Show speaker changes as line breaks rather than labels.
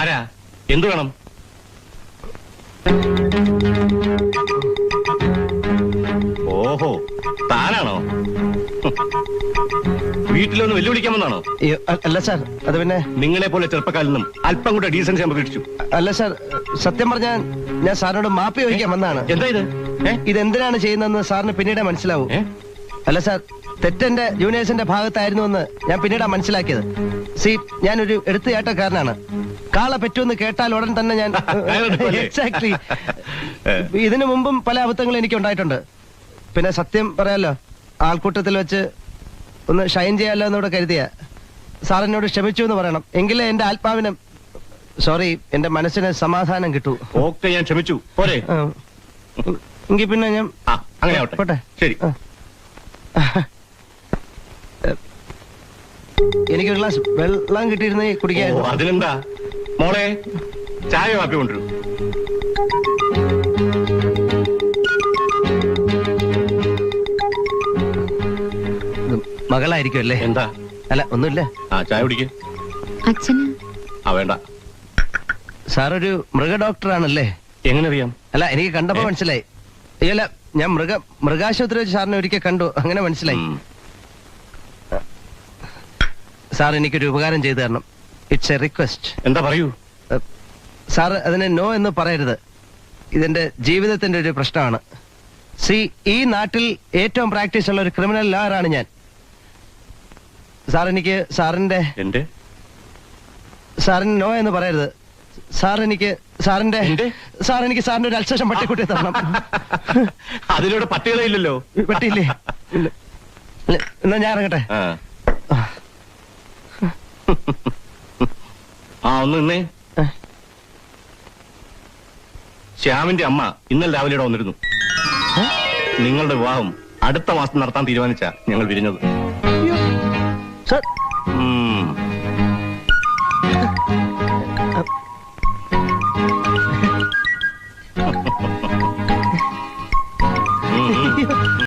ആരാ? എന്തു വേണം? ഓഹോ, താനാണോ? വീട്ടിലൊന്ന് വെല്ലുവിളിക്കാൻ വന്നാണോ?
അല്ല സാർ, അത് പിന്നെ
നിങ്ങളെ പോലെ ചെറുപ്പക്കാരിൽ നിന്നും അല്പം കൂടെ ഡീസൻസ് ഞാൻ പ്രതീക്ഷിച്ചു.
അല്ല സാർ, സത്യം പറഞ്ഞാൽ ഞാൻ സാറിനോട് മാപ്പ് ചോദിക്കാൻ വന്നതാണ്.
എന്താ ഇത്?
ഇതെന്തിനാണ് ചെയ്യുന്നതെന്ന് സാറിന് പിന്നീട് മനസ്സിലാവും. അല്ല സാർ, തെറ്റെന്റെ ജൂനിയേഴ്സിന്റെ ഭാഗത്തായിരുന്നു എന്ന് ഞാൻ പിന്നീടാ മനസ്സിലാക്കിയത്. ഞാനൊരു എടുത്തുചാട്ടക്കാരനാണ്. കാള പറ്റുമെന്ന് കേട്ടാൽ ഉടൻ തന്നെ ഞാൻ എക്സാക്ട്ലി. ഇതിനു മുമ്പും പല അബദ്ധങ്ങളും എനിക്ക് ഉണ്ടായിട്ടുണ്ട്. പിന്നെ സത്യം പറയാലോ, ആൾക്കൂട്ടത്തിൽ വെച്ച് ഒന്ന് ഷൈൻ ചെയ്യാലോ എന്നോട് കരുതിയ സാറിനോട് ക്ഷമിച്ചു എന്ന് പറയണം. എങ്കിലേ എന്റെ ആത്മാവിന്, സോറി, എന്റെ മനസ്സിന് സമാധാനം കിട്ടൂ.
ഓക്കെ, ഞാൻ ക്ഷമിച്ചു. പോരെ?
എങ്കിൽ പിന്നെ ഞാൻ
അങ്ങനെ ആവട്ടെ.
പോട്ടെ.
ശരി.
എനിക്കൊരു ഗ്ലാസ് വെള്ളം കിട്ടിയിരുന്നേ കുടിക്കായിരുന്നു.
അതിനെന്താ മോളെ, ചായ കാപ്പി കൊണ്ടുവരൂ.
മകളായിരിക്കും അല്ലേ?
എന്താ?
അല്ല, ഒന്നുമില്ല.
ചായ കുടിക്ക്.
അച്ഛന്
വേണ്ട.
സാറൊരു മൃഗ ഡോക്ടറാണല്ലേ?
എങ്ങനെ അറിയാം?
അല്ല, എനിക്ക് കണ്ടപ്പോ മനസ്സിലായി. അയ്യല്ല, ഞാൻ മൃഗാശുപത്രി വെച്ച് സാറിനെ ഒരിക്കൽ കണ്ടു, അങ്ങനെ മനസ്സിലായി. സാർ എനിക്കൊരു ഉപകാരം ചെയ്തു തരണം. It's A request.
എന്താ പറയൂ?
സാർ അതിനെ നോ എന്ന് പറയരുത്. ഇതെന്റെ ജീവിതത്തിന്റെ ഒരു പ്രശ്നമാണ്. ഈ നാട്ടിൽ ഏറ്റവും പ്രാക്ടീസ് ഉള്ള ഒരു ക്രിമിനൽ ലോയറാണ് ഞാൻ. സാർ എനിക്ക് സാറിന് നോ എന്ന് പറയരുത്. സാറിന് ഒരു അൽസേഷൻ പട്ടിക്കുട്ടി തരണം.
അതിലൂടെ പട്ടികളെ ഇല്ലല്ലോ.
പട്ടിയില്ലേ? എന്നാ ഞാൻ ഇറങ്ങട്ടെ.
ഒന്ന് നിന്നേ. ശ്യാമിന്റെ അമ്മ ഇന്നലെ രാവിലെ ഇവിടെ വന്നിരുന്നു. നിങ്ങളുടെ വിവാഹം അടുത്ത മാസം നടത്താൻ തീരുമാനിച്ച ഞങ്ങൾ പിരിഞ്ഞത്.